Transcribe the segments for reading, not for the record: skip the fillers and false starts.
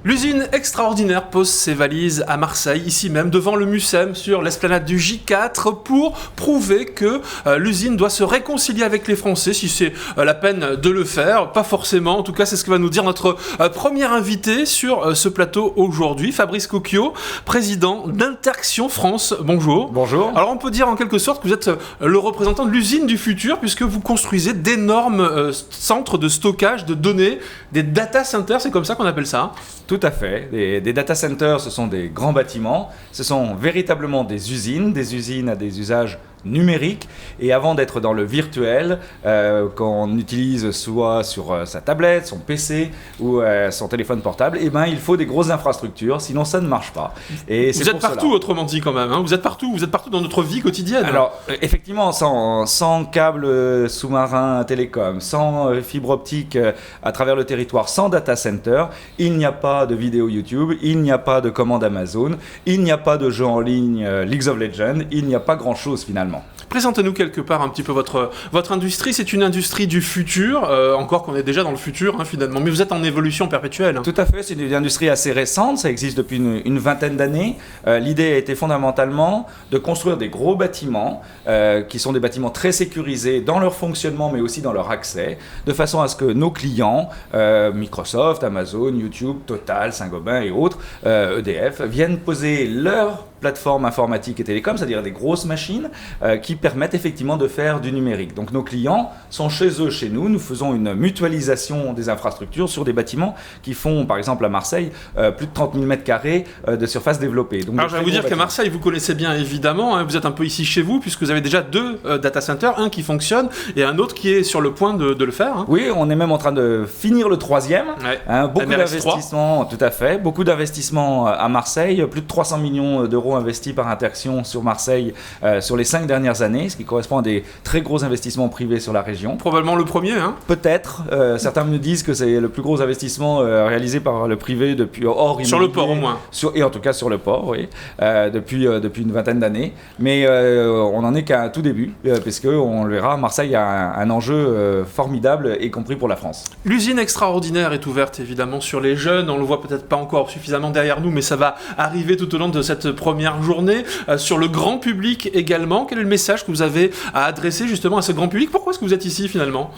L'usine extraordinaire pose ses valises à Marseille, ici même, devant le Mucem, sur l'esplanade du J4, pour prouver que l'usine doit se réconcilier avec les Français, si c'est la peine de le faire. Pas forcément, en tout cas, c'est ce que va nous dire notre premier invité sur ce plateau aujourd'hui, Fabrice Cocchio, président d'Interaction France. Bonjour. Bonjour. Alors, on peut dire en quelque sorte que vous êtes le représentant de l'usine du futur, puisque vous construisez d'énormes centres de stockage de données, des data centers, c'est comme ça qu'on appelle ça, hein. Tout à fait. Des data centers, ce sont des grands bâtiments. Ce sont véritablement des usines à des usages numériques. Et avant d'être dans le virtuel, qu'on utilise soit sur sa tablette, son PC ou son téléphone portable, eh ben, il faut des grosses infrastructures, sinon ça ne marche pas. Et vous êtes partout, autrement dit, quand même, hein. Vous êtes partout dans notre vie quotidienne. Alors, effectivement, sans câble sous-marin télécom, sans fibre optique à travers le territoire, sans data center, il n'y a pas de vidéo YouTube, il n'y a pas de commande Amazon, il n'y a pas de jeu en ligne League of Legends, il n'y a pas grand-chose finalement. Présentez-nous quelque part un petit peu votre industrie. C'est une industrie du futur, encore qu'on est déjà dans le futur, hein, finalement, mais vous êtes en évolution perpétuelle, hein. Tout à fait, c'est une industrie assez récente, ça existe depuis une vingtaine d'années. L'idée a été fondamentalement de construire des gros bâtiments, qui sont des bâtiments très sécurisés dans leur fonctionnement, mais aussi dans leur accès, de façon à ce que nos clients, Microsoft, Amazon, YouTube, Total, Saint-Gobain et autres, EDF, viennent poser leur plateforme informatique et télécom, c'est-à-dire des grosses machines qui permettent effectivement de faire du numérique. Donc nos clients sont chez eux, chez nous. Nous faisons une mutualisation des infrastructures sur des bâtiments qui font, par exemple à Marseille, plus de 30 000 m² de surface développée. Donc, alors je vais vous dire qu'à Marseille, vous connaissez bien évidemment, hein, vous êtes un peu ici chez vous, puisque vous avez déjà deux data centers, un qui fonctionne et un autre qui est sur le point de le faire, hein. Oui, on est même en train de finir le troisième. Ouais. Hein, beaucoup d'investissements, tout à fait. Beaucoup d'investissements à Marseille, plus de 300 millions d'euros investis par Interaction sur Marseille sur les 5 dernières années, ce qui correspond à des très gros investissements privés sur la région. Probablement le premier, hein. Peut-être. Certains me disent que c'est le plus gros investissement réalisé par le privé depuis hors immobilier. Sur le port au moins. Et en tout cas sur le port, oui. Depuis une vingtaine d'années. Mais on n'en est qu'à un tout début, puisqu'on le verra, Marseille a un enjeu formidable, y compris pour la France. L'usine extraordinaire est ouverte évidemment sur les jeunes, on le voit peut-être pas encore suffisamment derrière nous, mais ça va arriver tout au long de cette première journée. Sur le grand public également, quel est le message que vous avez à adresser justement à ce grand public? Pourquoi est-ce que vous êtes ici finalement?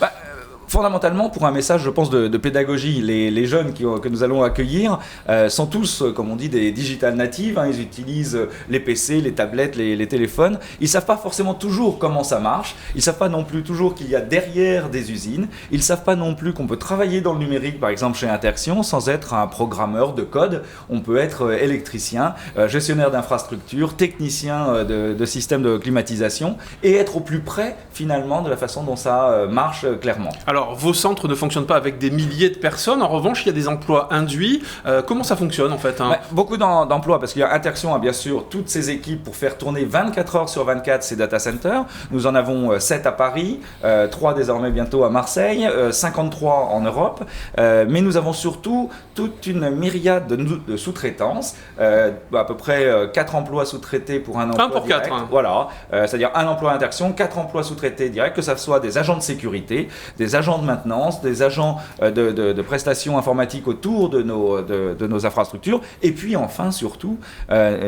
Fondamentalement, pour un message, je pense, de pédagogie, les jeunes que nous allons accueillir sont tous, comme on dit, des digital natives, hein. Ils utilisent les PC, les tablettes, les téléphones. Ils ne savent pas forcément toujours comment ça marche. Ils ne savent pas non plus toujours qu'il y a derrière des usines. Ils ne savent pas non plus qu'on peut travailler dans le numérique, par exemple chez Interaction, sans être un programmeur de code. On peut être électricien, gestionnaire d'infrastructures, technicien de systèmes de climatisation et être au plus près, finalement, de la façon dont ça marche clairement. Alors, vos centres ne fonctionnent pas avec des milliers de personnes. En revanche, il y a des emplois induits. Comment ça fonctionne en fait, hein? Beaucoup d'emplois, parce qu'il y a Interaction a bien sûr toutes ses équipes pour faire tourner 24 heures sur 24 ces data centers. Nous en avons 7 à Paris, 3 désormais bientôt à Marseille, 53 en Europe. Mais nous avons surtout toute une myriade de sous-traitances. À peu près 4 emplois sous-traités pour un emploi 1 pour direct. 4. Hein. Voilà, c'est-à-dire un emploi Interaction, 4 emplois sous-traités directs, que ce soit des agents de sécurité, des agents de maintenance, des agents de prestations informatiques autour de nos infrastructures. Et puis enfin, surtout,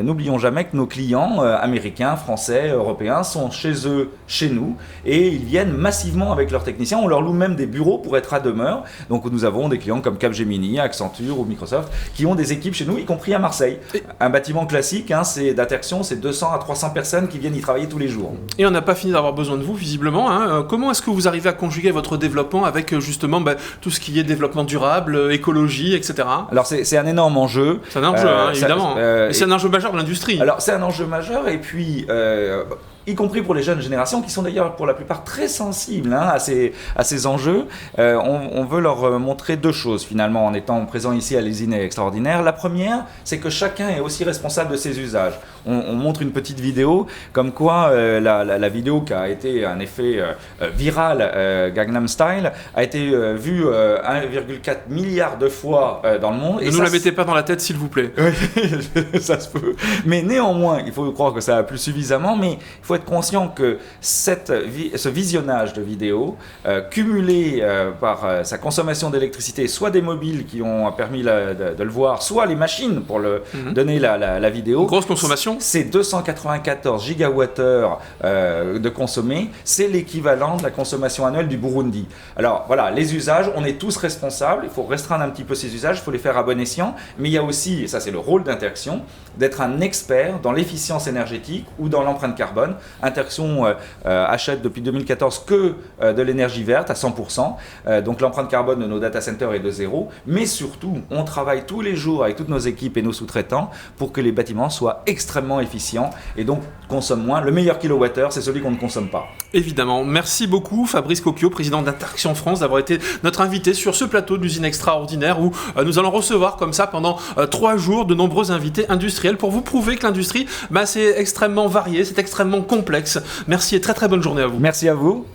n'oublions jamais que nos clients américains, français, européens sont chez eux, chez nous, et ils viennent massivement avec leurs techniciens. On leur loue même des bureaux pour être à demeure. Donc nous avons des clients comme Capgemini, Accenture ou Microsoft qui ont des équipes chez nous, y compris à Marseille. Un bâtiment classique, hein, c'est d'Interaction, c'est 200 à 300 personnes qui viennent y travailler tous les jours. Et on n'a pas fini d'avoir besoin de vous, visiblement, hein. Comment est-ce que vous arrivez à conjuguer votre développement avec justement tout ce qui est développement durable, écologie, etc. Alors c'est un énorme enjeu. C'est un enjeu, évidemment. Et c'est un enjeu majeur de l'industrie. Alors c'est un enjeu majeur et puis... y compris pour les jeunes générations qui sont d'ailleurs pour la plupart très sensibles, hein, à ces enjeux. On veut leur montrer deux choses finalement en étant présent ici à l'usine extraordinaire. La première, c'est que chacun est aussi responsable de ses usages. On montre une petite vidéo comme quoi la vidéo qui a été un effet viral, Gangnam Style, a été vue 1,4 milliard de fois dans le monde. Ne nous la mettez pas dans la tête s'il vous plaît. Oui, ça se peut. Mais néanmoins, il faut croire que ça a plu suffisamment, mais il faut faut être conscient que ce visionnage de vidéos, cumulé par sa consommation d'électricité, soit des mobiles qui ont permis de le voir, soit les machines pour donner la vidéo. Grosse consommation. C'est 294 gigawattheures de consommés. C'est l'équivalent de la consommation annuelle du Burundi. Alors voilà, les usages, on est tous responsables. Il faut restreindre un petit peu ces usages, il faut les faire à bon escient. Mais il y a aussi, et ça c'est le rôle d'Interaction, d'être un expert dans l'efficience énergétique ou dans l'empreinte carbone. Interaction achète depuis 2014 que de l'énergie verte à 100%. Donc l'empreinte carbone de nos data centers est de 0. Mais surtout, on travaille tous les jours avec toutes nos équipes et nos sous-traitants pour que les bâtiments soient extrêmement efficients et donc consomment moins. Le meilleur kilowattheure, c'est celui qu'on ne consomme pas. Évidemment. Merci beaucoup Fabrice Cocchio, président d'Interaction France, d'avoir été notre invité sur ce plateau de l'usine extraordinaire où nous allons recevoir comme ça pendant 3 jours de nombreux invités industriels pour vous prouver que l'industrie, c'est extrêmement varié, c'est extrêmement complexe. Merci et très très bonne journée à vous. Merci à vous.